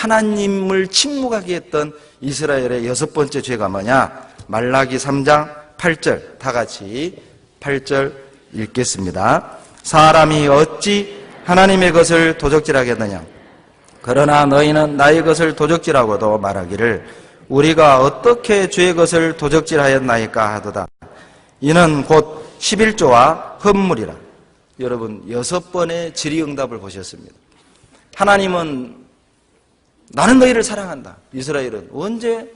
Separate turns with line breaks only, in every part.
하나님을 침묵하게 했던 이스라엘의 여섯 번째 죄가 뭐냐? 말라기 3장 8절, 다 같이 8절 읽겠습니다. 사람이 어찌 하나님의 것을 도적질하겠느냐? 그러나 너희는 나의 것을 도적질하고도 말하기를 우리가 어떻게 주의 것을 도적질하였나이까 하도다. 이는 곧 11조와 헌물이라. 여러분, 6번의 질의응답을 보셨습니다. 하나님은 나는 너희를 사랑한다. 이스라엘은 언제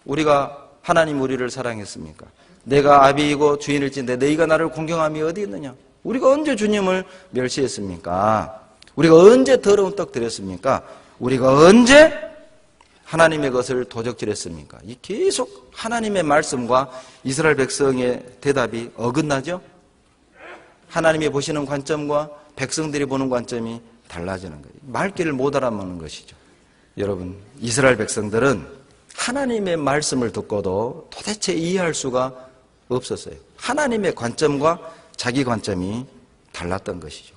우리가 하나님 우리를 사랑했습니까? 내가 아비이고 주인일진데 너희가 나를 공경함이 어디 있느냐? 우리가 언제 주님을 멸시했습니까? 우리가 언제 더러운 떡 드렸습니까? 우리가 언제 하나님의 것을 도적질했습니까? 이 계속 하나님의 말씀과 이스라엘 백성의 대답이 어긋나죠? 하나님이 보시는 관점과 백성들이 보는 관점이 달라지는 거예요. 말귀를 못 알아먹는 것이죠. 여러분, 이스라엘 백성들은 하나님의 말씀을 듣고도 도대체 이해할 수가 없었어요. 하나님의 관점과 자기 관점이 달랐던 것이죠.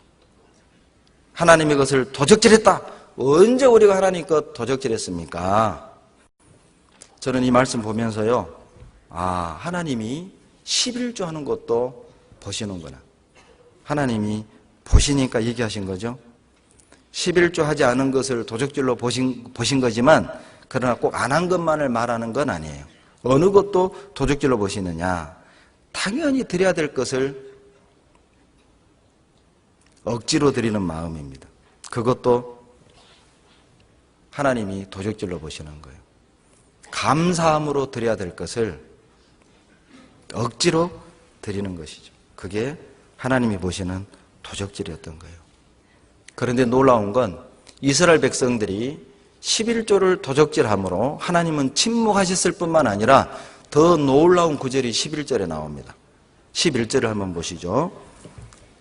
하나님의 것을 도적질했다. 언제 우리가 하나님 것 도적질했습니까? 저는 이 말씀 보면서요, 하나님이 11조 하는 것도 보시는구나. 하나님이 보시니까 얘기하신 거죠. 11조 하지 않은 것을 도적질로 보신 거지만, 그러나 꼭 안 한 것만을 말하는 건 아니에요. 어느 것도 도적질로 보시느냐? 당연히 드려야 될 것을 억지로 드리는 마음입니다. 그것도 하나님이 도적질로 보시는 거예요. 감사함으로 드려야 될 것을 억지로 드리는 것이죠. 그게 하나님이 보시는 도적질이었던 거예요. 그런데 놀라운 건 이스라엘 백성들이 11조를 도적질함으로 하나님은 침묵하셨을 뿐만 아니라 더 놀라운 구절이 11절에 나옵니다. 11절을 한번 보시죠.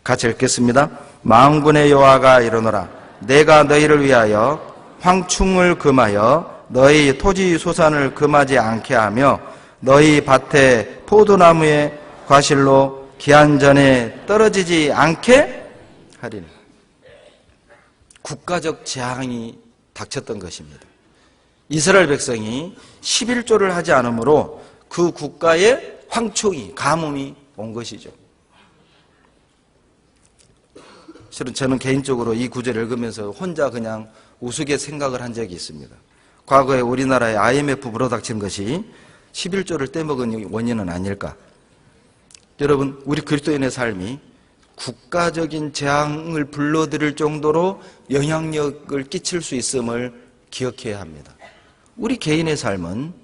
같이 읽겠습니다. 만군의 여호와가 이르노라. 내가 너희를 위하여 황충을 금하여 너희 토지 소산을 금하지 않게 하며 너희 밭에 포도나무의 과실로 기한 전에 떨어지지 않게 하리니. 국가적 재앙이 닥쳤던 것입니다. 이스라엘 백성이 11조를 하지 않으므로 그 국가에 황충이, 가뭄이 온 것이죠. 실은 저는 개인적으로 이 구절을 읽으면서 혼자 그냥 우스개 생각을 한 적이 있습니다. 과거에 우리나라에 IMF 불어닥친 것이 11조를 떼먹은 원인은 아닐까? 여러분, 우리 그리스도인의 삶이 국가적인 재앙을 불러들일 정도로 영향력을 끼칠 수 있음을 기억해야 합니다. 우리 개인의 삶은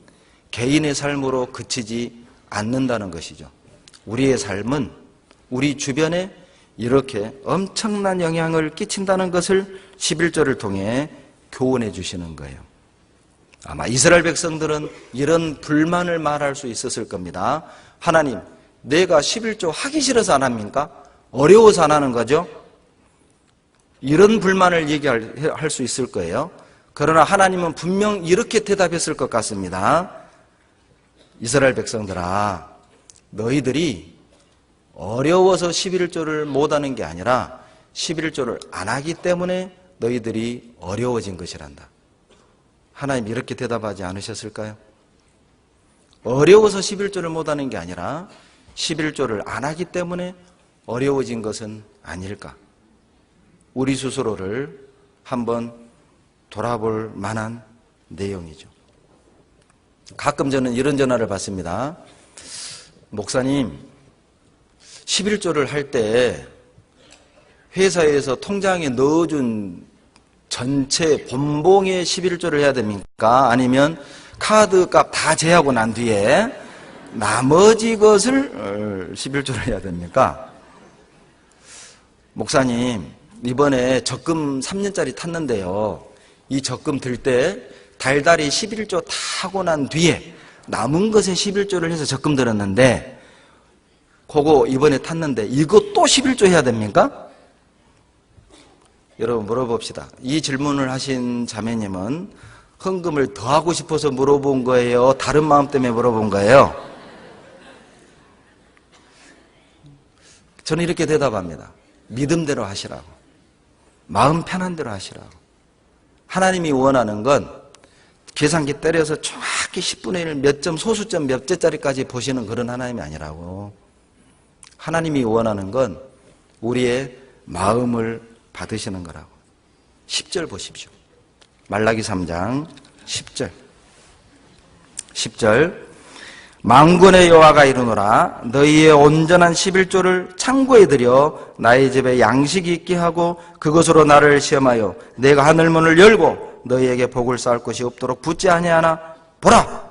개인의 삶으로 그치지 않는다는 것이죠. 우리의 삶은 우리 주변에 이렇게 엄청난 영향을 끼친다는 것을 11절을 통해 교훈해 주시는 거예요. 아마 이스라엘 백성들은 이런 불만을 말할 수 있었을 겁니다. 하나님, 내가 11조 하기 싫어서 안 합니까? 어려워서 안 하는 거죠? 이런 불만을 얘기할 수 있을 거예요. 그러나 하나님은 분명 이렇게 대답했을 것 같습니다. 이스라엘 백성들아, 너희들이 어려워서 11조를 못하는 게 아니라 11조를 안 하기 때문에 너희들이 어려워진 것이란다. 하나님 이렇게 대답하지 않으셨을까요? 어려워서 11조를 못하는 게 아니라 11조를 안 하기 때문에 어려워진 것은 아닐까? 우리 스스로를 한번 돌아볼 만한 내용이죠. 가끔 저는 이런 전화를 받습니다. 목사님, 11조를 할 때 회사에서 통장에 넣어준 전체 본봉의 11조를 해야 됩니까? 아니면 카드 값 다 제하고 난 뒤에 나머지 것을 11조를 해야 됩니까? 목사님, 이번에 적금 3년짜리 탔는데요. 이 적금 들 때 달달이 11조 다 하고 난 뒤에 남은 것에 11조를 해서 적금 들었는데 그거 이번에 탔는데 이거 또 11조 해야 됩니까? 여러분 물어봅시다. 이 질문을 하신 자매님은 헌금을 더 하고 싶어서 물어본 거예요? 다른 마음 때문에 물어본 거예요? 저는 이렇게 대답합니다. 믿음대로 하시라고. 마음 편한 대로 하시라고. 하나님이 원하는 건 계산기 때려서 정확히 10분의 1 몇 점, 소수점 몇 개짜리까지 보시는 그런 하나님이 아니라고. 하나님이 원하는 건 우리의 마음을 받으시는 거라고. 10절 보십시오. 말라기 3장 10절. 10절. 만군의 여호와가 이르노라 너희의 온전한 11조를 창고에 들여 나의 집에 양식이 있게 하고 그것으로 나를 시험하여 내가 하늘문을 열고 너희에게 복을 쌓을 것이 없도록 붙지 아니하나 보라.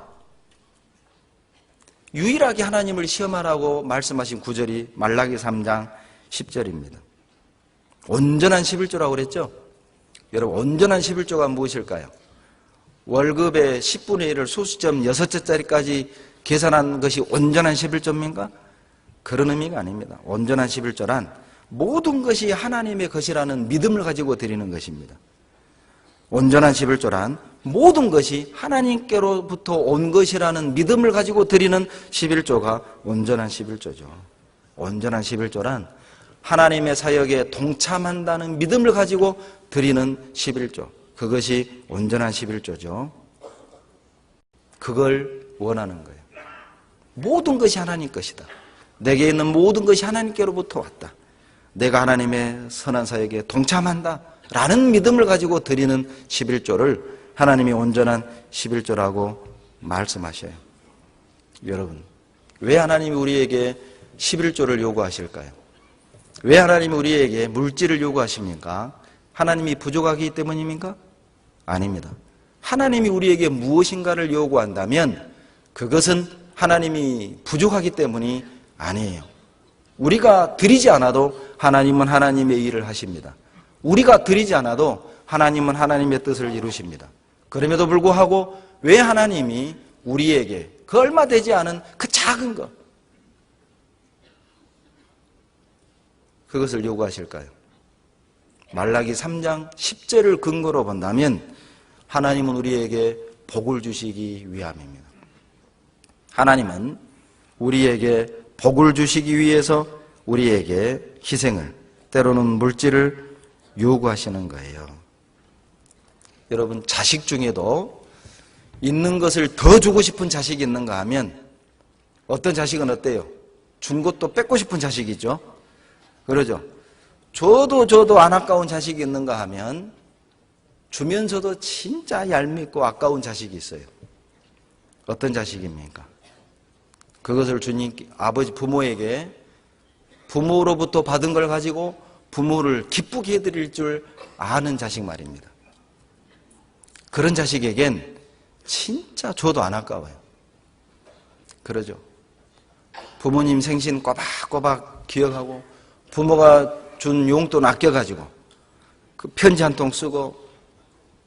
유일하게 하나님을 시험하라고 말씀하신 구절이 말라기 3장 10절입니다. 온전한 11조라고 그랬죠? 여러분, 온전한 11조가 무엇일까요? 월급의 10분의 1을 소수점 6자짜리까지 계산한 것이 온전한 11조입니까? 그런 의미가 아닙니다. 온전한 11조란 모든 것이 하나님의 것이라는 믿음을 가지고 드리는 것입니다. 온전한 11조란 모든 것이 하나님께로부터 온 것이라는 믿음을 가지고 드리는 11조가 온전한 11조죠. 온전한 11조란 하나님의 사역에 동참한다는 믿음을 가지고 드리는 11조. 그것이 온전한 11조죠. 그걸 원하는 거예요. 모든 것이 하나님 것이다. 내게 있는 모든 것이 하나님께로부터 왔다. 내가 하나님의 선한 사역에 동참한다 라는 믿음을 가지고 드리는 11조를 하나님이 온전한 11조라고 말씀하셔요. 여러분, 왜 하나님이 우리에게 11조를 요구하실까요? 왜 하나님이 우리에게 물질을 요구하십니까? 하나님이 부족하기 때문입니까? 아닙니다. 하나님이 우리에게 무엇인가를 요구한다면 그것은 하나님이 부족하기 때문이 아니에요. 우리가 드리지 않아도 하나님은 하나님의 일을 하십니다. 우리가 드리지 않아도 하나님은 하나님의 뜻을 이루십니다. 그럼에도 불구하고 왜 하나님이 우리에게 그 얼마 되지 않은 그 작은 것, 그것을 요구하실까요? 말라기 3장 10절을 근거로 본다면 하나님은 우리에게 복을 주시기 위함입니다. 하나님은 우리에게 복을 주시기 위해서 우리에게 희생을, 때로는 물질을 요구하시는 거예요. 여러분, 자식 중에도 있는 것을 더 주고 싶은 자식이 있는가 하면 어떤 자식은 어때요? 준 것도 뺏고 싶은 자식이죠. 그러죠. 줘도 안 아까운 자식이 있는가 하면 주면서도 진짜 얄밉고 아까운 자식이 있어요. 어떤 자식입니까? 그것을 주님, 아버지 부모에게 부모로부터 받은 걸 가지고 부모를 기쁘게 해드릴 줄 아는 자식 말입니다. 그런 자식에겐 진짜 줘도 안 아까워요. 그러죠. 부모님 생신 꼬박꼬박 기억하고 부모가 준 용돈 아껴가지고 그 편지 한 통 쓰고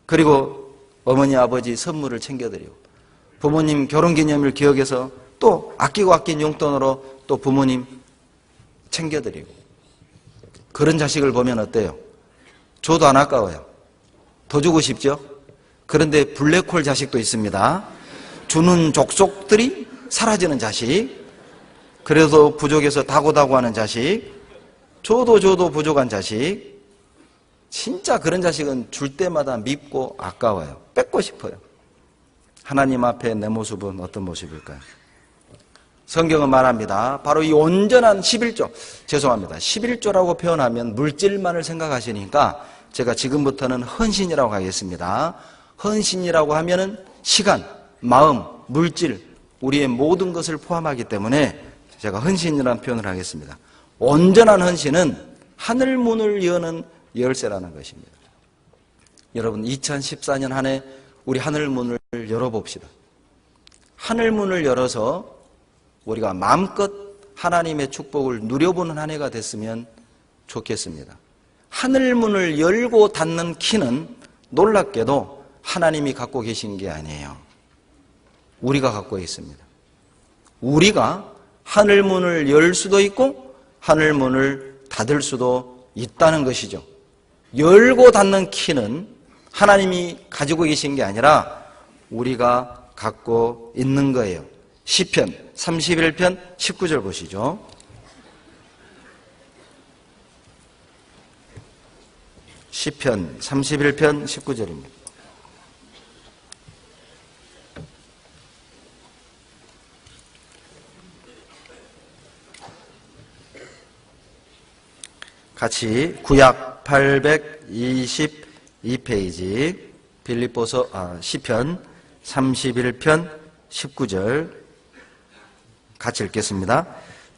그리고 어머니 아버지 선물을 챙겨드리고 부모님 결혼기념일 기억해서 또 아끼고 아낀 용돈으로 또 부모님 챙겨드리고 그런 자식을 보면 어때요? 줘도 안 아까워요. 더 주고 싶죠? 그런데 블랙홀 자식도 있습니다. 주는 족속들이 사라지는 자식, 그래서 부족해서 다고다고 하는 자식, 줘도 부족한 자식. 진짜 그런 자식은 줄 때마다 밉고 아까워요. 뺏고 싶어요. 하나님 앞에 내 모습은 어떤 모습일까요? 성경은 말합니다. 바로 이 온전한 11조, 죄송합니다. 11조라고 표현하면 물질만을 생각하시니까 제가 지금부터는 헌신이라고 하겠습니다. 헌신이라고 하면은 시간, 마음, 물질, 우리의 모든 것을 포함하기 때문에 제가 헌신이라는 표현을 하겠습니다. 온전한 헌신은 하늘문을 여는 열쇠라는 것입니다. 여러분, 2014년 한 해 우리 하늘문을 열어봅시다. 하늘문을 열어서 우리가 마음껏 하나님의 축복을 누려보는 한 해가 됐으면 좋겠습니다. 하늘문을 열고 닫는 키는 놀랍게도 하나님이 갖고 계신 게 아니에요. 우리가 갖고 있습니다. 우리가 하늘문을 열 수도 있고 하늘문을 닫을 수도 있다는 것이죠. 열고 닫는 키는 하나님이 가지고 계신 게 아니라 우리가 갖고 있는 거예요. 시편 31편 19절 보시죠. 시편 31편 19절입니다. 같이 구약 822페이지 시편 31편 19절 같이 읽겠습니다.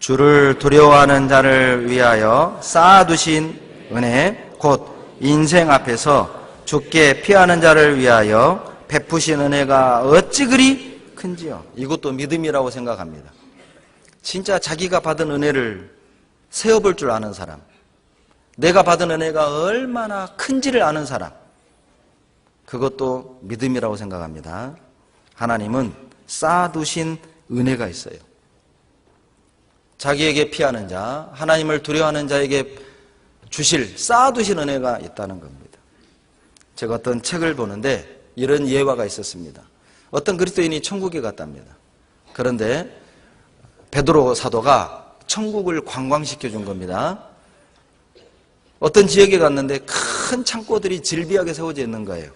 주를 두려워하는 자를 위하여 쌓아두신 은혜 곧 인생 앞에서 주께 피하는 자를 위하여 베푸신 은혜가 어찌 그리 큰지요. 이것도 믿음이라고 생각합니다. 진짜 자기가 받은 은혜를 세어볼 줄 아는 사람, 내가 받은 은혜가 얼마나 큰지를 아는 사람, 그것도 믿음이라고 생각합니다. 하나님은 쌓아두신 은혜가 있어요. 자기에게 피하는 자, 하나님을 두려워하는 자에게 주실 쌓아두신 은혜가 있다는 겁니다. 제가 어떤 책을 보는데 이런 예화가 있었습니다. 어떤 그리스도인이 천국에 갔답니다. 그런데 베드로 사도가 천국을 관광시켜 준 겁니다. 어떤 지역에 갔는데 큰 창고들이 질비하게 세워져 있는 거예요.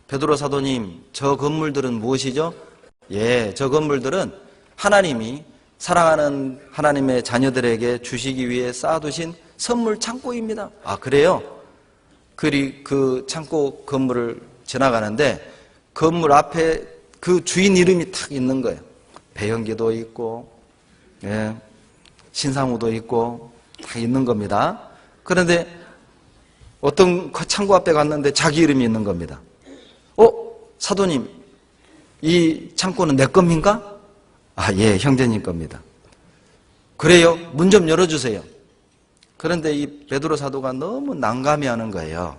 베드로 사도님, 저 건물들은 무엇이죠? 예, 저 건물들은 하나님이 사랑하는 하나님의 자녀들에게 주시기 위해 쌓아두신 선물 창고입니다. 아, 그래요? 그 창고 건물을 지나가는데 건물 앞에 그 주인 이름이 탁 있는 거예요. 배연기도 있고, 예, 신상우도 있고, 다 있는 겁니다. 그런데 어떤 창고 앞에 갔는데 자기 이름이 있는 겁니다. 사도님, 이 창고는 내 겁니까? 아, 예, 형제님 겁니다. 그래요? 문 좀 열어주세요. 그런데 이 베드로 사도가 너무 난감해하는 거예요.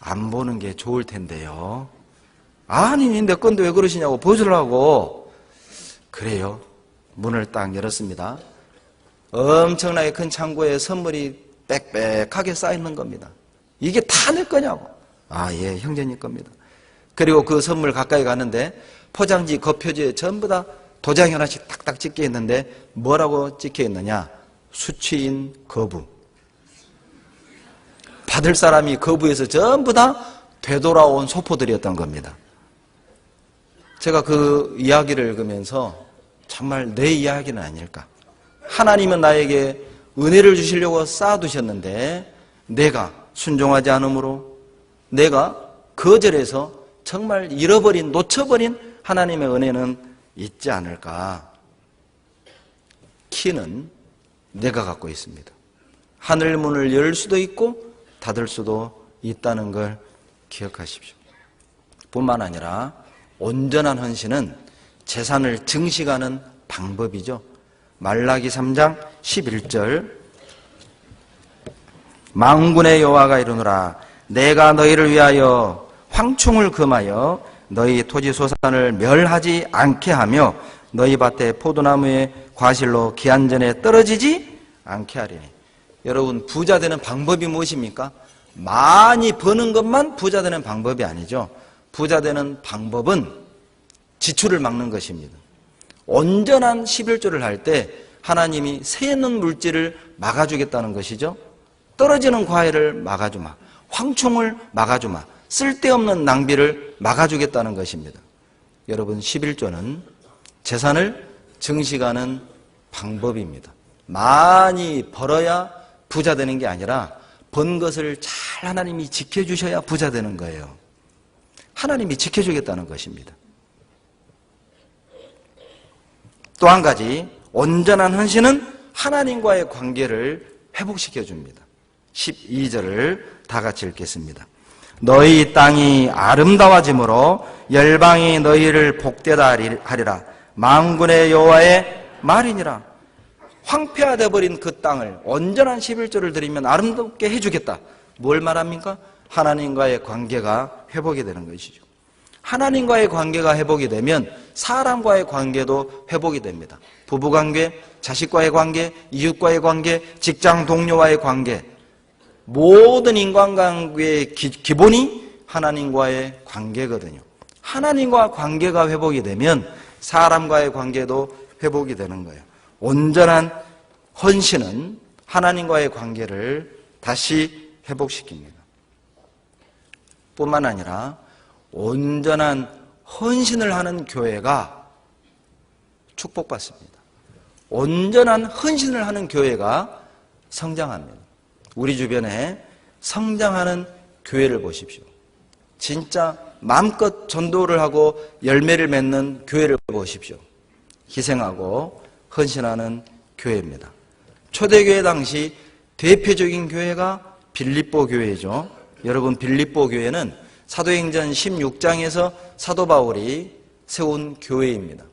안 보는 게 좋을 텐데요. 아니, 내 건데 왜 그러시냐고 보여주려고. 그래요? 문을 딱 열었습니다. 엄청나게 큰 창고에 선물이 빽빽하게 쌓여있는 겁니다. 이게 다 내 거냐고. 아, 예, 형제님 겁니다. 그리고 그 선물 가까이 가는데 포장지 겉표지에 전부 다 도장이 하나씩 탁탁 찍혀 있는데 뭐라고 찍혀 있느냐? 수취인 거부. 받을 사람이 거부해서 전부 다 되돌아온 소포들이었던 겁니다. 제가 그 이야기를 읽으면서 정말 내 이야기는 아닐까. 하나님은 나에게 은혜를 주시려고 쌓아두셨는데 내가 순종하지 않으므로 내가 거절해서 정말 잃어버린, 놓쳐버린 하나님의 은혜는 있지 않을까. 키는 내가 갖고 있습니다. 하늘문을 열 수도 있고 닫을 수도 있다는 걸 기억하십시오. 뿐만 아니라 온전한 헌신은 재산을 증식하는 방법이죠. 말라기 3장 11절 만군의 여호와가 이르노라 내가 너희를 위하여 황충을 금하여 너희 토지 소산을 멸하지 않게 하며 너희 밭에 포도나무의 과실로 기한전에 떨어지지 않게 하리니. 여러분, 부자 되는 방법이 무엇입니까? 많이 버는 것만 부자 되는 방법이 아니죠. 부자 되는 방법은 지출을 막는 것입니다. 온전한 11조를 할 때 하나님이 새는 물질을 막아주겠다는 것이죠. 떨어지는 과일을 막아주마. 황충을 막아주마. 쓸데없는 낭비를 막아주겠다는 것입니다. 여러분, 11조는 재산을 증식하는 방법입니다. 많이 벌어야 부자 되는 게 아니라 번 것을 잘 하나님이 지켜주셔야 부자 되는 거예요. 하나님이 지켜주겠다는 것입니다. 또 한 가지, 온전한 헌신은 하나님과의 관계를 회복시켜 줍니다. 12절을 다 같이 읽겠습니다. 너희 땅이 아름다워짐으로 열방이 너희를 복되다 하리라. 만군의 여호와의 말이니라. 황폐화되어 버린 그 땅을 온전한 11조를 드리면 아름답게 해주겠다. 뭘 말합니까? 하나님과의 관계가 회복이 되는 것이죠. 하나님과의 관계가 회복이 되면 사람과의 관계도 회복이 됩니다. 부부관계, 자식과의 관계, 이웃과의 관계, 직장 동료와의 관계, 모든 인간관계의 기본이 하나님과의 관계거든요. 하나님과 관계가 회복이 되면 사람과의 관계도 회복이 되는 거예요. 온전한 헌신은 하나님과의 관계를 다시 회복시킵니다. 뿐만 아니라 온전한 헌신을 하는 교회가 축복받습니다. 온전한 헌신을 하는 교회가 성장합니다. 우리 주변에 성장하는 교회를 보십시오. 진짜 마음껏 전도를 하고 열매를 맺는 교회를 보십시오. 희생하고 헌신하는 교회입니다. 초대교회 당시 대표적인 교회가 빌립보 교회죠. 여러분, 빌립보 교회는 사도행전 16장에서 사도 바울이 세운 교회입니다.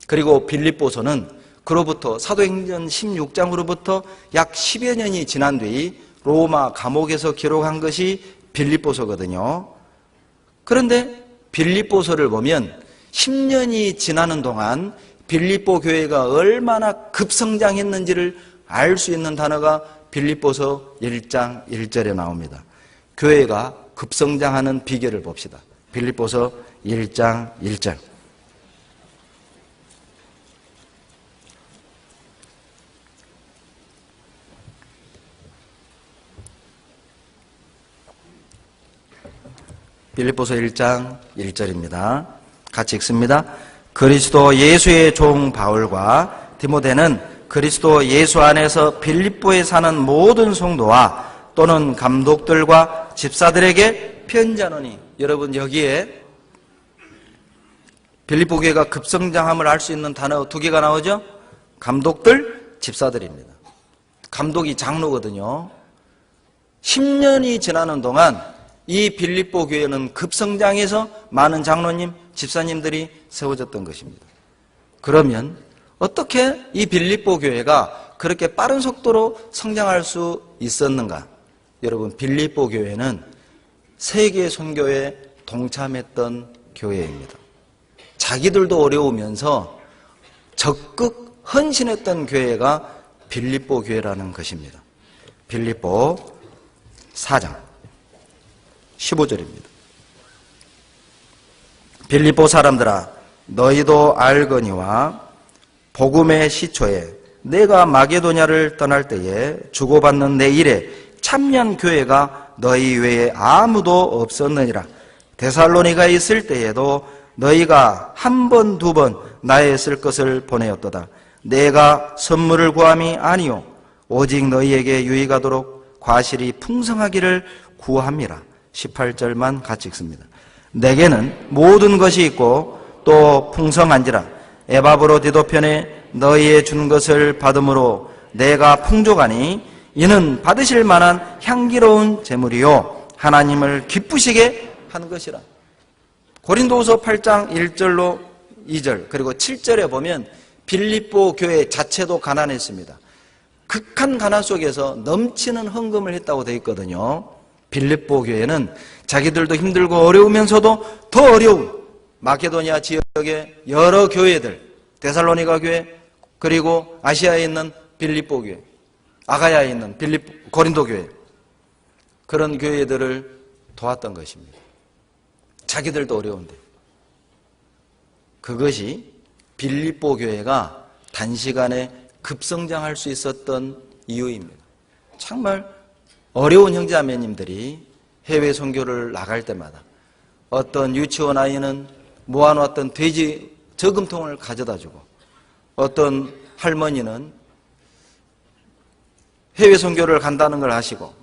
그리고 빌립보서는 그로부터 사도행전 16장으로부터 약 10여 년이 지난 뒤 로마 감옥에서 기록한 것이 빌립보서거든요. 그런데 빌립보서를 보면 10년이 지나는 동안 빌립보 교회가 얼마나 급성장했는지를 알 수 있는 단어가 빌립보서 1장 1절에 나옵니다. 교회가 급성장하는 비결을 봅시다. 빌립보서 1장 1절. 빌립보서 1장 1절입니다. 같이 읽습니다. 그리스도 예수의 종 바울과 디모데는 그리스도 예수 안에서 빌립보에 사는 모든 성도와 또는 감독들과 집사들에게 편지하노니. 여러분, 여기에 빌립보 교회가 급성장함을 알 수 있는 단어 두 개가 나오죠. 감독들, 집사들입니다. 감독이 장로거든요. 10년이 지나는 동안 이 빌립보 교회는 급성장해서 많은 장로님, 집사님들이 세워졌던 것입니다. 그러면 어떻게 이 빌립보 교회가 그렇게 빠른 속도로 성장할 수 있었는가? 여러분, 빌립보 교회는 세계 선교에 동참했던 교회입니다. 자기들도 어려우면서 적극 헌신했던 교회가 빌립보 교회라는 것입니다. 빌립보 4장 15절입니다. 빌립보 사람들아, 너희도 알거니와 복음의 시초에 내가 마게도냐를 떠날 때에 주고받는 내 일에 참여한 교회가 너희 외에 아무도 없었느니라. 데살로니가에 있을 때에도 너희가 한 번, 두 번 나에 쓸 것을 보내었도다. 내가 선물을 구함이 아니요 오직 너희에게 유익하도록 과실이 풍성하기를 구함이라. 18절만 같이 읽습니다. 내게는 모든 것이 있고 또 풍성한지라. 에바브로디도편에 너희에 준 것을 받음으로 내가 풍족하니 이는 받으실 만한 향기로운 제물이요 하나님을 기쁘시게 한 것이라. 고린도후서 8장 1절로 2절 그리고 7절에 보면 빌립보 교회 자체도 가난했습니다. 극한 가난 속에서 넘치는 헌금을 했다고 되어 있거든요. 빌립보 교회는 자기들도 힘들고 어려우면서도 더 어려운 마케도니아 지역의 여러 교회들, 데살로니가 교회, 그리고 아시아에 있는 빌립보 교회, 아가야에 있는 고린도 교회, 그런 교회들을 도왔던 것입니다. 자기들도 어려운데. 그것이 빌립보 교회가 단시간에 급성장할 수 있었던 이유입니다. 정말 어려운 형제자매님들이 해외 선교를 나갈 때마다 어떤 유치원 아이는 모아놓았던 돼지 저금통을 가져다 주고, 어떤 할머니는 해외 선교를 간다는 걸 아시고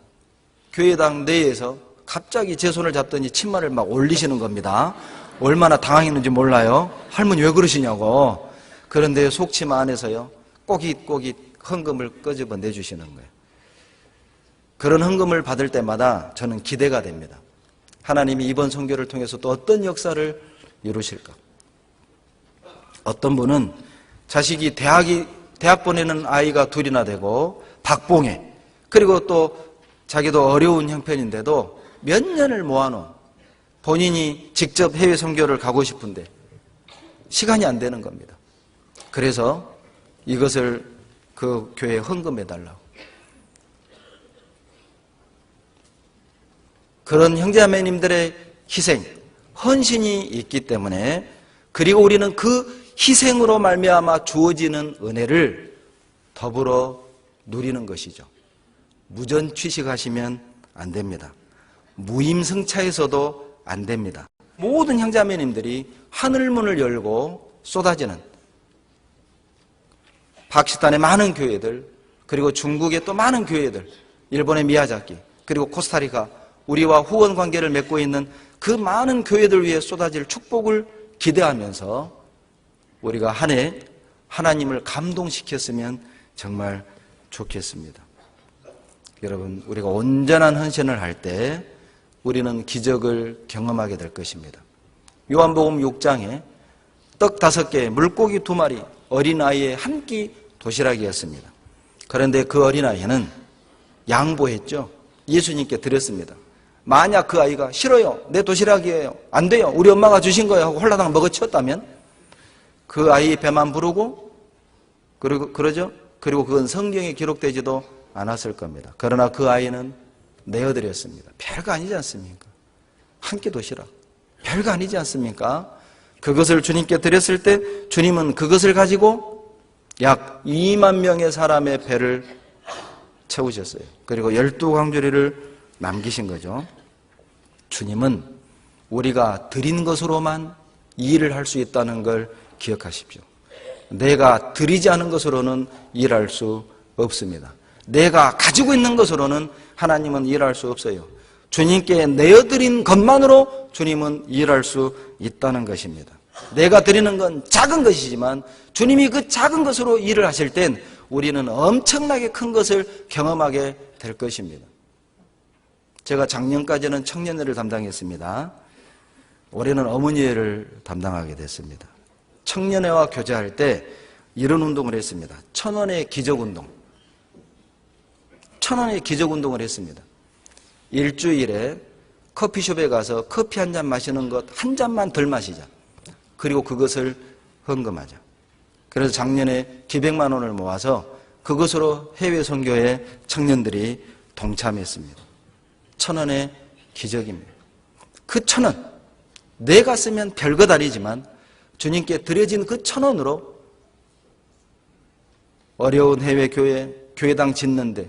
교회당 내에서 갑자기 제 손을 잡더니 치마를 막 올리시는 겁니다. 얼마나 당황했는지 몰라요. 할머니 왜 그러시냐고. 그런데 속치마 안에서요 꼬깃꼬깃 헌금을 끄집어 내주시는 거예요. 그런 헌금을 받을 때마다 저는 기대가 됩니다. 하나님이 이번 선교를 통해서 또 어떤 역사를 이루실까. 어떤 분은 자식이 대학 보내는 아이가 둘이나 되고 박봉해, 그리고 또 자기도 어려운 형편인데도 몇 년을 모아놓은, 본인이 직접 해외 선교를 가고 싶은데 시간이 안 되는 겁니다. 그래서 이것을 그 교회에 헌금해달라고. 그런 형제자매님들의 희생, 헌신이 있기 때문에, 그리고 우리는 그 희생으로 말미암아 주어지는 은혜를 더불어 누리는 것이죠. 무전취식하시면 안 됩니다. 무임승차해서도 안 됩니다. 모든 형제자매님들이 하늘문을 열고 쏟아지는 파키스탄의 많은 교회들, 그리고 중국의 또 많은 교회들, 일본의 미야자키, 그리고 코스타리카, 우리와 후원 관계를 맺고 있는 그 많은 교회들 위해 쏟아질 축복을 기대하면서 우리가 한 해 하나님을 감동시켰으면 정말 좋겠습니다. 여러분, 우리가 온전한 헌신을 할 때 우리는 기적을 경험하게 될 것입니다. 요한복음 6장에 떡 5개, 물고기 2마리, 어린아이의 한 끼 도시락이었습니다. 그런데 그 어린아이는 양보했죠. 예수님께 드렸습니다. 만약 그 아이가 싫어요, 내 도시락이에요, 안 돼요, 우리 엄마가 주신 거예요 하고 홀라당 먹어치웠다면 그 아이 배만 부르고 그러죠? 그리고 그건 성경에 기록되지도 않았을 겁니다. 그러나 그 아이는 내어드렸습니다. 별거 아니지 않습니까? 한 끼 도시락, 별거 아니지 않습니까? 그것을 주님께 드렸을 때 주님은 그것을 가지고 약 2만 명의 사람의 배를 채우셨어요. 그리고 12광주리를 남기신 거죠. 주님은 우리가 드린 것으로만 일을 할 수 있다는 걸 기억하십시오. 내가 드리지 않은 것으로는 일할 수 없습니다. 내가 가지고 있는 것으로는 하나님은 일할 수 없어요. 주님께 내어드린 것만으로 주님은 일할 수 있다는 것입니다. 내가 드리는 건 작은 것이지만 주님이 그 작은 것으로 일을 하실 땐 우리는 엄청나게 큰 것을 경험하게 될 것입니다. 제가 작년까지는 청년회를 담당했습니다. 올해는 어머니회를 담당하게 됐습니다. 청년회와 교제할 때 이런 운동을 했습니다. 1,000원의 기적운동. 1,000원의 기적운동을 했습니다. 일주일에 커피숍에 가서 커피 한 잔 마시는 것 한 잔만 덜 마시자. 그리고 그것을 헌금하자. 그래서 작년에 기백만 원을 모아서 그것으로 해외 선교에 청년들이 동참했습니다. 1,000원의 기적입니다. 그 1,000원, 내가 쓰면 별것 아니지만 주님께 드려진 그 1,000원으로 어려운 해외 교회, 교회당 짓는데,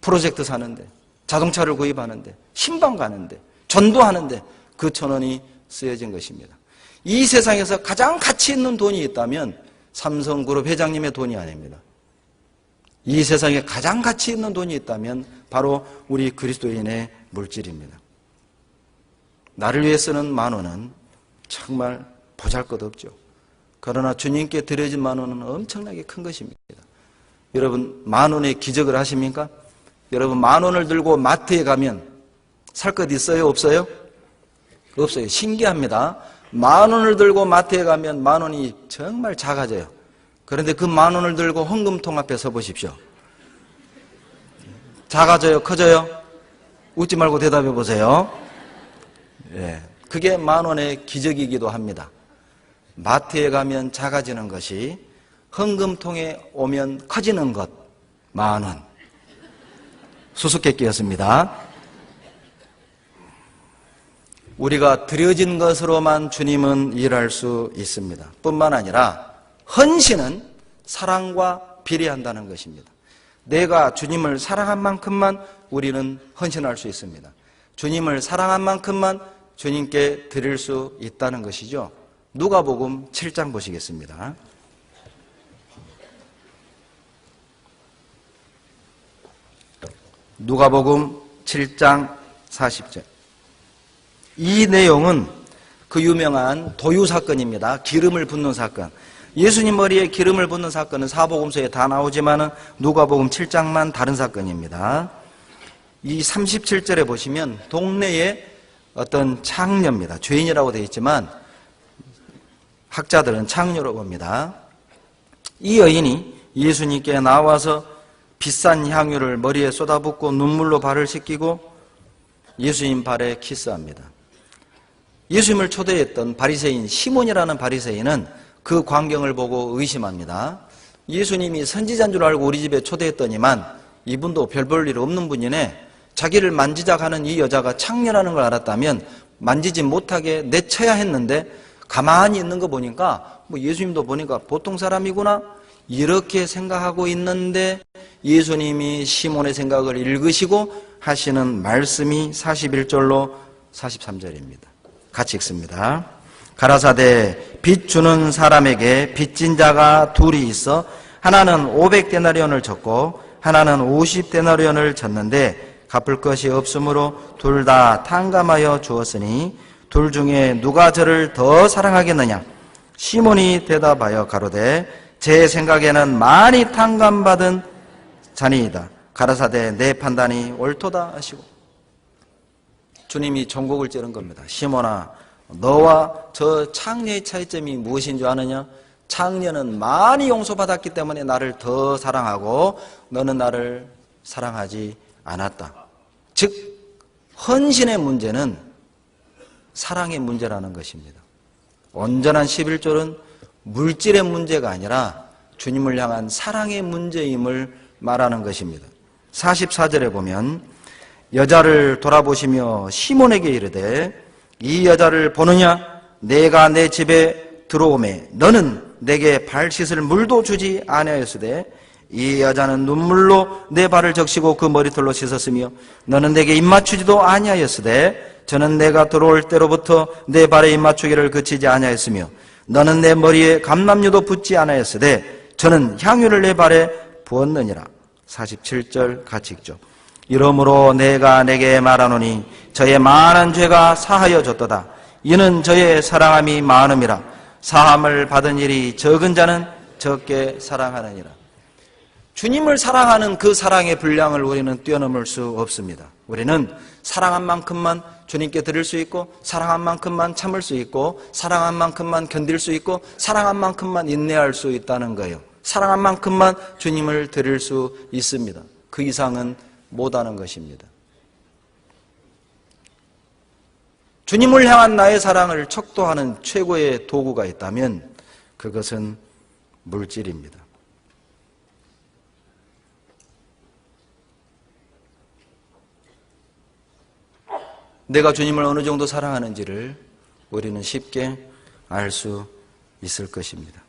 프로젝트 사는데, 자동차를 구입하는데, 신방 가는데, 전도하는데 그 1,000원이 쓰여진 것입니다. 이 세상에서 가장 가치 있는 돈이 있다면 삼성그룹 회장님의 돈이 아닙니다. 이 세상에 가장 가치 있는 돈이 있다면 바로 우리 그리스도인의 물질입니다. 나를 위해 쓰는 10,000원은 정말 보잘것없죠. 그러나 주님께 드려진 10,000원은 엄청나게 큰 것입니다. 여러분, 10,000원의 기적을 하십니까? 여러분, 10,000원을 들고 마트에 가면 살 것 있어요? 없어요? 없어요. 신기합니다. 10,000원을 들고 마트에 가면 10,000원이 정말 작아져요. 그런데 그 10,000원을 들고 헌금통 앞에 서 보십시오. 작아져요? 커져요? 웃지 말고 대답해 보세요. 예, 그게 10,000원의 기적이기도 합니다. 마트에 가면 작아지는 것이 헌금통에 오면 커지는 것, 10,000원. 수수께끼였습니다. 우리가 드려진 것으로만 주님은 일할 수 있습니다. 뿐만 아니라 헌신은 사랑과 비례한다는 것입니다. 내가 주님을 사랑한 만큼만 우리는 헌신할 수 있습니다. 주님을 사랑한 만큼만 주님께 드릴 수 있다는 것이죠. 누가복음 7장 보시겠습니다. 누가복음 7장 40절. 이 내용은 그 유명한 도유 사건입니다. 기름을 붓는 사건. 예수님 머리에 기름을 붓는 사건은 사복음서에 다 나오지만 누가복음 7장만 다른 사건입니다. 이 37절에 보시면 동네에 어떤 창녀입니다. 죄인이라고 되어 있지만 학자들은 창녀라고 봅니다. 이 여인이 예수님께 나와서 비싼 향유를 머리에 쏟아붓고 눈물로 발을 씻기고 예수님 발에 키스합니다. 예수님을 초대했던 바리새인 시몬이라는 바리새인은 그 광경을 보고 의심합니다. 예수님이 선지자인 줄 알고 우리 집에 초대했더니만 이분도 별 볼 일 없는 분이네. 자기를 만지자 하는 이 여자가 창녀라는 걸 알았다면 만지지 못하게 내쳐야 했는데 가만히 있는 거 보니까 예수님도 보니까 보통 사람이구나 이렇게 생각하고 있는데 예수님이 시몬의 생각을 읽으시고 하시는 말씀이 41절로 43절입니다. 같이 읽습니다. 가라사대 빚 주는 사람에게 빚진 자가 둘이 있어 하나는 500데나리온을 졌고 하나는 50데나리온을 졌는데 갚을 것이 없으므로 둘 다 탕감하여 주었으니 둘 중에 누가 저를 더 사랑하겠느냐? 시몬이 대답하여 가로되 제 생각에는 많이 탕감받은 자니이다. 가라사대 내 판단이 옳도다 하시고, 주님이 종곡을 찌른 겁니다. 시몬아, 너와 저 창녀의 차이점이 무엇인 줄 아느냐? 창녀는 많이 용서받았기 때문에 나를 더 사랑하고 너는 나를 사랑하지 않았다. 즉 헌신의 문제는 사랑의 문제라는 것입니다. 온전한 11조는 물질의 문제가 아니라 주님을 향한 사랑의 문제임을 말하는 것입니다. 44절에 보면 여자를 돌아보시며 시몬에게 이르되 이 여자를 보느냐? 내가 내 집에 들어오매 너는 내게 발 씻을 물도 주지 아니하였으되 이 여자는 눈물로 내 발을 적시고 그 머리털로 씻었으며 너는 내게 입맞추지도 아니하였으되 저는 내가 들어올 때로부터 내 발에 입맞추기를 그치지 아니하였으며 너는 내 머리에 감람유도 붓지 아니하였으되 저는 향유를 내 발에 부었느니라. 47절 같이 읽죠. 이러므로 내가 내게 말하노니 저의 많은 죄가 사하여 졌도다. 이는 저의 사랑함이 많음이라. 사함을 받은 일이 적은 자는 적게 사랑하느니라. 주님을 사랑하는 그 사랑의 분량을 우리는 뛰어넘을 수 없습니다. 우리는 사랑한 만큼만 주님께 드릴 수 있고, 사랑한 만큼만 참을 수 있고, 사랑한 만큼만 견딜 수 있고, 사랑한 만큼만 인내할 수 있다는 거예요. 사랑한 만큼만 주님을 드릴 수 있습니다. 그 이상은 못하는 것입니다. 주님을 향한 나의 사랑을 척도하는 최고의 도구가 있다면 그것은 물질입니다. 내가 주님을 어느 정도 사랑하는지를 우리는 쉽게 알 수 있을 것입니다.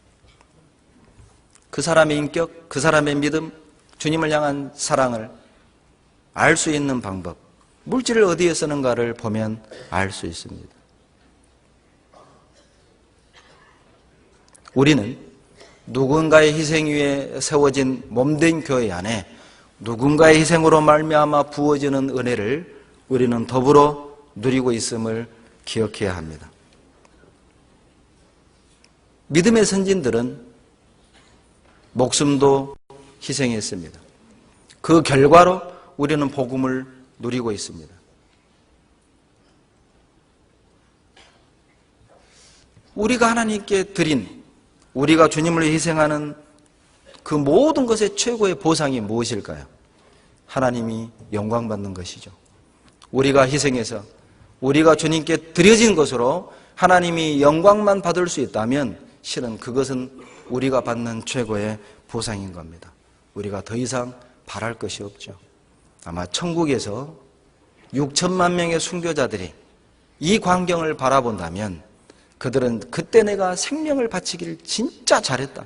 그 사람의 인격, 그 사람의 믿음, 주님을 향한 사랑을 알 수 있는 방법, 물질을 어디에 쓰는가를 보면 알 수 있습니다. 우리는 누군가의 희생 위에 세워진 몸된 교회 안에 누군가의 희생으로 말미암아 부어지는 은혜를 우리는 더불어 누리고 있음을 기억해야 합니다. 믿음의 선진들은 목숨도 희생했습니다. 그 결과로 우리는 복음을 누리고 있습니다. 우리가 하나님께 드린, 우리가 주님을 희생하는 그 모든 것의 최고의 보상이 무엇일까요? 하나님이 영광받는 것이죠. 우리가 희생해서 우리가 주님께 드려진 것으로 하나님이 영광만 받을 수 있다면 실은 그것은 우리가 받는 최고의 보상인 겁니다. 우리가 더 이상 바랄 것이 없죠. 아마 천국에서 6천만 명의 순교자들이 이 광경을 바라본다면 그들은 그때 내가 생명을 바치길 진짜 잘했다.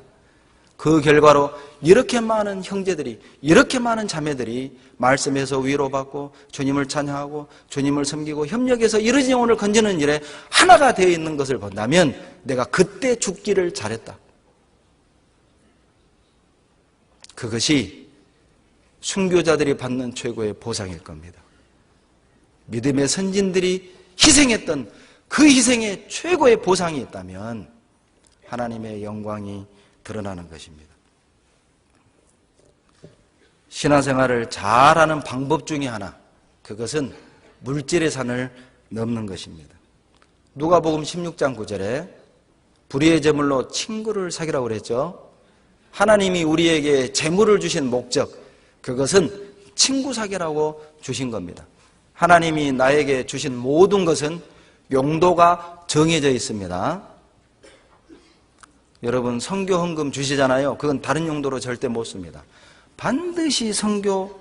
그 결과로 이렇게 많은 형제들이, 이렇게 많은 자매들이 말씀에서 위로받고 주님을 찬양하고 주님을 섬기고 협력해서 이르진 영혼을 건지는 일에 하나가 되어 있는 것을 본다면 내가 그때 죽기를 잘했다. 그것이 순교자들이 받는 최고의 보상일 겁니다. 믿음의 선진들이 희생했던 그 희생의 최고의 보상이 있다면 하나님의 영광이 드러나는 것입니다. 신앙생활을 잘하는 방법 중에 하나, 그것은 물질의 산을 넘는 것입니다. 누가복음 16장 9절에 불의의 제물로 친구를 사귀라고 그랬죠. 하나님이 우리에게 재물을 주신 목적, 그것은 친구 사귀라고 주신 겁니다. 하나님이 나에게 주신 모든 것은 용도가 정해져 있습니다. 여러분 선교 헌금 주시잖아요. 그건 다른 용도로 절대 못 씁니다. 반드시 선교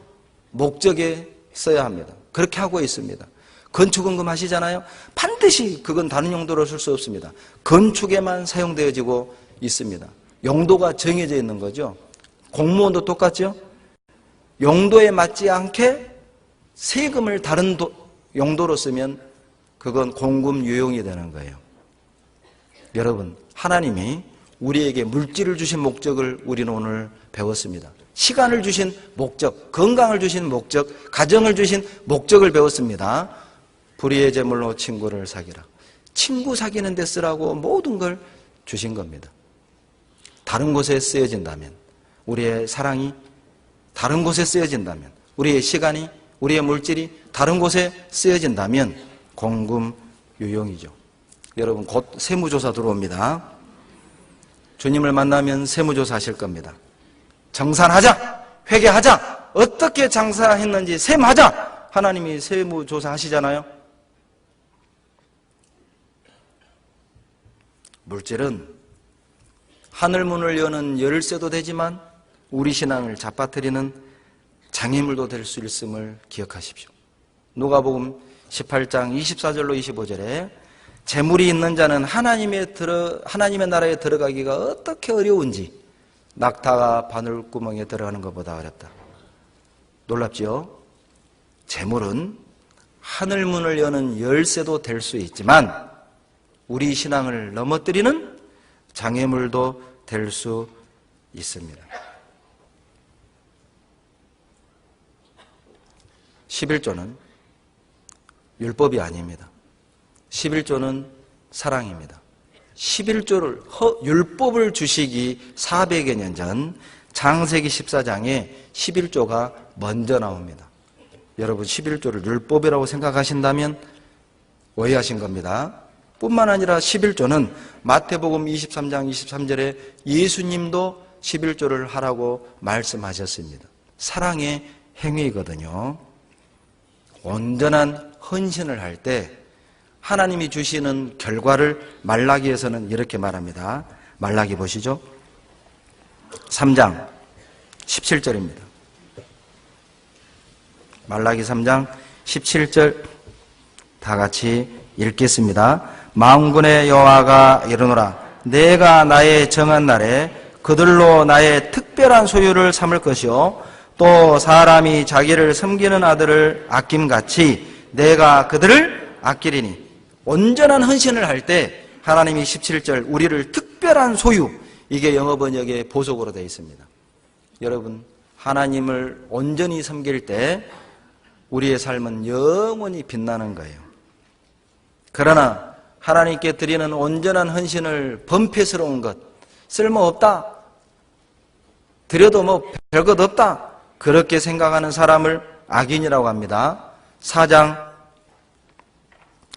목적에 써야 합니다. 그렇게 하고 있습니다. 건축 헌금 하시잖아요. 반드시 그건 다른 용도로 쓸 수 없습니다. 건축에만 사용되어지고 있습니다. 용도가 정해져 있는 거죠. 공무원도 똑같죠. 용도에 맞지 않게 세금을 다른 용도로 쓰면 그건 공금 유용이 되는 거예요. 여러분, 하나님이 우리에게 물질을 주신 목적을 우리는 오늘 배웠습니다. 시간을 주신 목적, 건강을 주신 목적, 가정을 주신 목적을 배웠습니다. 불의의 제물로 친구를 사귀라. 친구 사귀는 데 쓰라고 모든 걸 주신 겁니다. 다른 곳에 쓰여진다면, 우리의 사랑이 다른 곳에 쓰여진다면, 우리의 시간이, 우리의 물질이 다른 곳에 쓰여진다면 공금유용이죠. 여러분, 곧 세무조사 들어옵니다. 주님을 만나면 세무조사 하실 겁니다. 정산하자, 회개하자, 어떻게 장사했는지 셈하자. 하나님이 세무조사 하시잖아요. 물질은 하늘문을 여는 열쇠도 되지만 우리 신앙을 잡아뜨리는 장애물도 될 수 있음을 기억하십시오. 누가복음 18장 24절로 25절에 재물이 있는 자는 하나님의 나라에 들어가기가 어떻게 어려운지 낙타가 바늘구멍에 들어가는 것보다 어렵다. 놀랍지요? 재물은 하늘문을 여는 열쇠도 될 수 있지만 우리 신앙을 넘어뜨리는 장애물도 될 수 있습니다. 11조는 율법이 아닙니다. 11조는 사랑입니다. 11조를 율법을 주시기 400여 년 전 창세기 14장에 11조가 먼저 나옵니다. 여러분, 11조를 율법이라고 생각하신다면 오해하신 겁니다. 뿐만 아니라 11조는 마태복음 23장 23절에 예수님도 11조를 하라고 말씀하셨습니다. 사랑의 행위거든요. 온전한 헌신을 할 때 하나님이 주시는 결과를 말라기에서는 이렇게 말합니다. 말라기 보시죠. 3장 17절입니다. 말라기 3장 17절 다 같이 읽겠습니다. 만군의 여호와가 이르노라. 내가 나의 정한 날에 그들로 나의 특별한 소유를 삼을 것이요 또 사람이 자기를 섬기는 아들을 아낌같이 내가 그들을 아끼리니. 온전한 헌신을 할 때 하나님이 17절 우리를 특별한 소유, 이게 영어 번역의 보석으로 되어 있습니다. 여러분, 하나님을 온전히 섬길 때 우리의 삶은 영원히 빛나는 거예요. 그러나 하나님께 드리는 온전한 헌신을 번패스러운 것, 쓸모없다, 드려도 뭐 별것 없다, 그렇게 생각하는 사람을 악인이라고 합니다. 4장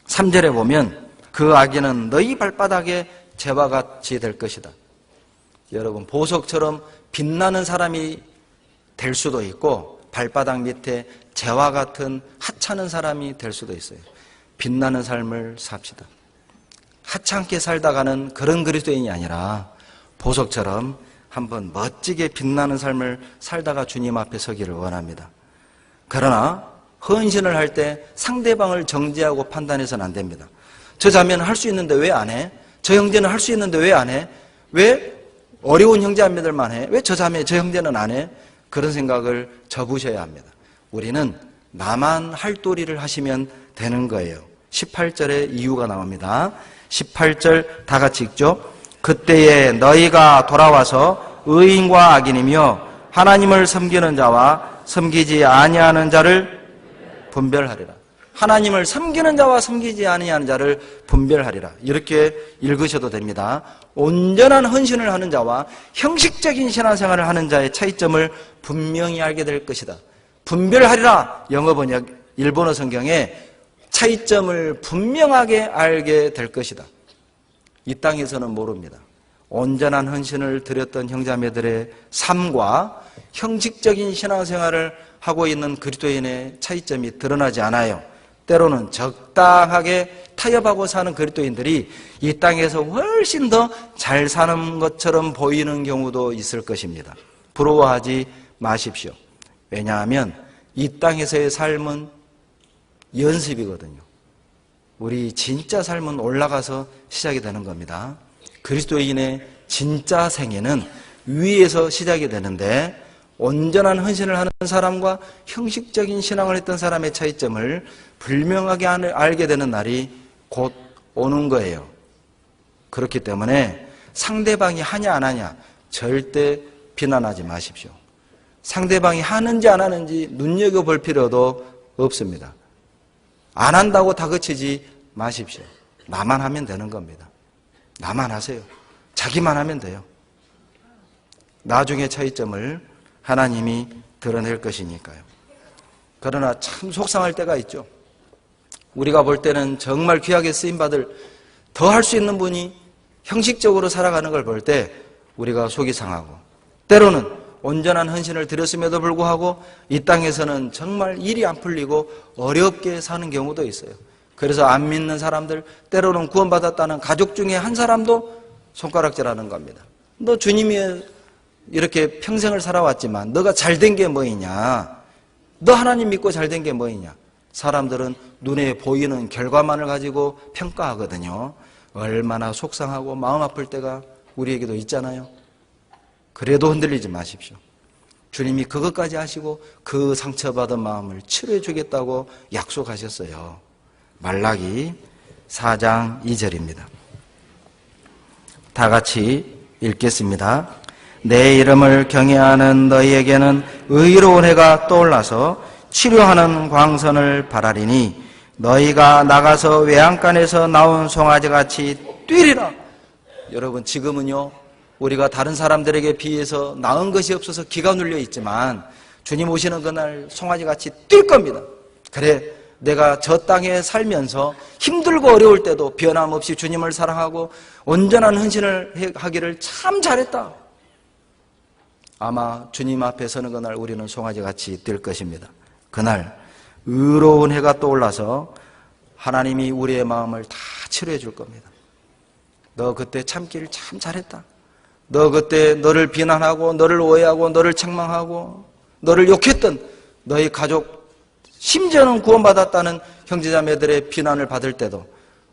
3절에 보면 그 악인은 너희 발바닥에 재와 같이 될 것이다. 여러분, 보석처럼 빛나는 사람이 될 수도 있고 발바닥 밑에 재와 같은 하찮은 사람이 될 수도 있어요. 빛나는 삶을 삽시다. 하찮게 살다가는 그런 그리스도인이 아니라 보석처럼 한번 멋지게 빛나는 삶을 살다가 주님 앞에 서기를 원합니다. 그러나 헌신을 할 때 상대방을 정죄하고 판단해서는 안 됩니다. 저 자매는 할 수 있는데 왜 안 해? 저 형제는 할 수 있는데 왜 안 해? 왜 어려운 형제자매들만 해? 왜 저 자매, 저 형제는 안 해? 그런 생각을 접으셔야 합니다. 우리는 나만 할 도리를 하시면 되는 거예요. 18절에 이유가 나옵니다. 18절 다 같이 읽죠. 그때에 너희가 돌아와서 의인과 악인이며 하나님을 섬기는 자와 섬기지 아니하는 자를 분별하리라. 하나님을 섬기는 자와 섬기지 아니하는 자를 분별하리라. 이렇게 읽으셔도 됩니다. 온전한 헌신을 하는 자와 형식적인 신앙생활을 하는 자의 차이점을 분명히 알게 될 것이다. 분별하리라. 영어 번역 일본어 성경에 차이점을 분명하게 알게 될 것이다. 이 땅에서는 모릅니다. 온전한 헌신을 드렸던 형제자매들의 삶과 형식적인 신앙생활을 하고 있는 그리스도인의 차이점이 드러나지 않아요. 때로는 적당하게 타협하고 사는 그리스도인들이 이 땅에서 훨씬 더 잘 사는 것처럼 보이는 경우도 있을 것입니다. 부러워하지 마십시오. 왜냐하면 이 땅에서의 삶은 연습이거든요. 우리 진짜 삶은 올라가서 시작이 되는 겁니다. 그리스도인의 진짜 생애는 위에서 시작이 되는데 온전한 헌신을 하는 사람과 형식적인 신앙을 했던 사람의 차이점을 분명하게 알게 되는 날이 곧 오는 거예요. 그렇기 때문에 상대방이 하냐 안 하냐 절대 비난하지 마십시오. 상대방이 하는지 안 하는지 눈여겨볼 필요도 없습니다. 안 한다고 다그치지 마십시오. 나만 하면 되는 겁니다. 나만 하세요. 자기만 하면 돼요. 나중에 차이점을 하나님이 드러낼 것이니까요. 그러나 참 속상할 때가 있죠. 우리가 볼 때는 정말 귀하게 쓰임받을 더 할 수 있는 분이 형식적으로 살아가는 걸 볼 때 우리가 속이 상하고, 때로는 온전한 헌신을 드렸음에도 불구하고 이 땅에서는 정말 일이 안 풀리고 어렵게 사는 경우도 있어요. 그래서 안 믿는 사람들, 때로는 구원받았다는 가족 중에 한 사람도 손가락질하는 겁니다. 너 주님이 이렇게 평생을 살아왔지만 너가 잘된 게 뭐이냐? 너 하나님 믿고 잘된 게 뭐이냐? 사람들은 눈에 보이는 결과만을 가지고 평가하거든요. 얼마나 속상하고 마음 아플 때가 우리에게도 있잖아요. 그래도 흔들리지 마십시오. 주님이 그것까지 하시고 그 상처받은 마음을 치료해 주겠다고 약속하셨어요. 말라기 4장 2절입니다. 다 같이 읽겠습니다. 내 이름을 경외하는 너희에게는 의로운 해가 떠올라서 치료하는 광선을 바라리니 너희가 나가서 외양간에서 나온 송아지같이 뛰리라. 여러분, 지금은요 우리가 다른 사람들에게 비해서 나은 것이 없어서 기가 눌려 있지만 주님 오시는 그날 송아지같이 뛸 겁니다. 그래, 내가 저 땅에 살면서 힘들고 어려울 때도 변함없이 주님을 사랑하고 온전한 헌신을 하기를 참 잘했다. 아마 주님 앞에 서는 그날 우리는 송아지같이 뛸 것입니다. 그날 의로운 해가 떠올라서 하나님이 우리의 마음을 다 치료해 줄 겁니다. 너 그때 참기를 참 잘했다. 너 그때 너를 비난하고 너를 오해하고 너를 책망하고 너를 욕했던 너희 가족, 심지어는 구원받았다는 형제자매들의 비난을 받을 때도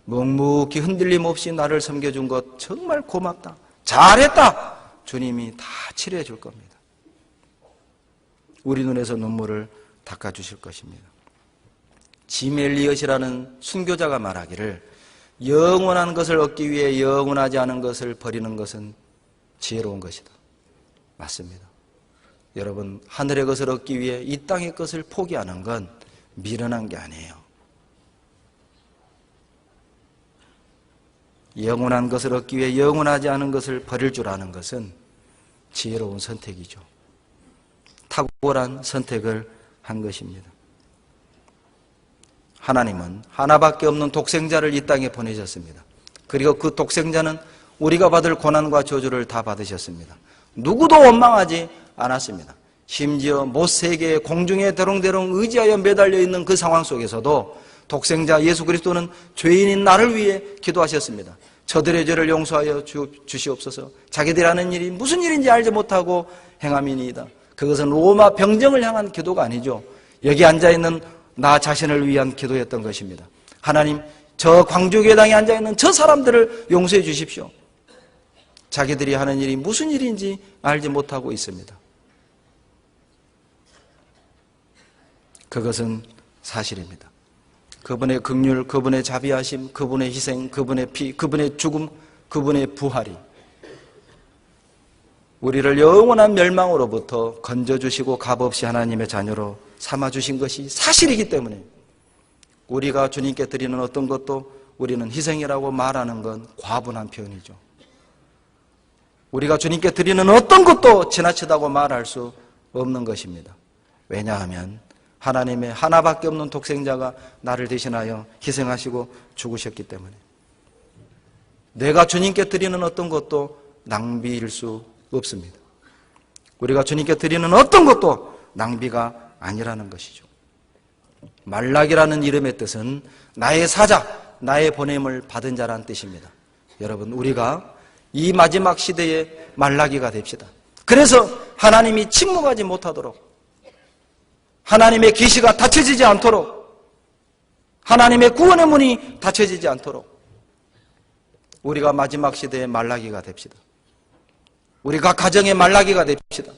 묵묵히 흔들림 없이 나를 섬겨준 것 정말 고맙다. 잘했다. 주님이 다 치료해 줄 겁니다. 우리 눈에서 눈물을 닦아주실 것입니다. 짐 엘리엇이라는 순교자가 말하기를 영원한 것을 얻기 위해 영원하지 않은 것을 버리는 것은 지혜로운 것이다. 맞습니다. 여러분, 하늘의 것을 얻기 위해 이 땅의 것을 포기하는 건 미련한 게 아니에요. 영원한 것을 얻기 위해 영원하지 않은 것을 버릴 줄 아는 것은 지혜로운 선택이죠. 탁월한 선택을 한 것입니다. 하나님은 하나밖에 없는 독생자를 이 땅에 보내셨습니다. 그리고 그 독생자는 우리가 받을 고난과 저주를 다 받으셨습니다. 누구도 원망하지 않았습니다. 심지어 못세계의 공중에 대롱대롱 의지하여 매달려 있는 그 상황 속에서도 독생자 예수 그리스도는 죄인인 나를 위해 기도하셨습니다. 저들의 죄를 용서하여 주시옵소서. 자기들이 하는 일이 무슨 일인지 알지 못하고 행함이니이다. 그것은 로마 병정을 향한 기도가 아니죠. 여기 앉아있는 나 자신을 위한 기도였던 것입니다. 하나님, 저 광주교당에 앉아있는 저 사람들을 용서해 주십시오. 자기들이 하는 일이 무슨 일인지 알지 못하고 있습니다. 그것은 사실입니다. 그분의 긍휼, 그분의 자비하심, 그분의 희생, 그분의 피, 그분의 죽음, 그분의 부활이 우리를 영원한 멸망으로부터 건져주시고 값없이 하나님의 자녀로 삼아주신 것이 사실이기 때문에 우리가 주님께 드리는 어떤 것도 우리는 희생이라고 말하는 건 과분한 표현이죠. 우리가 주님께 드리는 어떤 것도 지나치다고 말할 수 없는 것입니다. 왜냐하면 하나님의 하나밖에 없는 독생자가 나를 대신하여 희생하시고 죽으셨기 때문에 내가 주님께 드리는 어떤 것도 낭비일 수 없습니다. 우리가 주님께 드리는 어떤 것도 낭비가 아니라는 것이죠. 말락이라는 이름의 뜻은 나의 사자, 나의 보냄을 받은 자라는 뜻입니다. 여러분, 우리가 이 마지막 시대에 말라기가 됩시다. 그래서 하나님이 침묵하지 못하도록, 하나님의 계시가 닫혀지지 않도록, 하나님의 구원의 문이 닫혀지지 않도록 우리가 마지막 시대의 말라기가 됩시다. 우리가 가정의 말라기가 됩시다.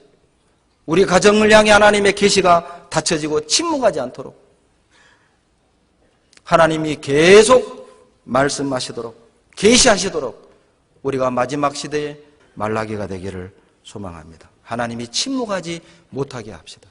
우리 가정을 향해 하나님의 계시가 닫혀지고 침묵하지 않도록 하나님이 계속 말씀하시도록, 계시하시도록 우리가 마지막 시대의 말라기가 되기를 소망합니다. 하나님이 침묵하지 못하게 합시다.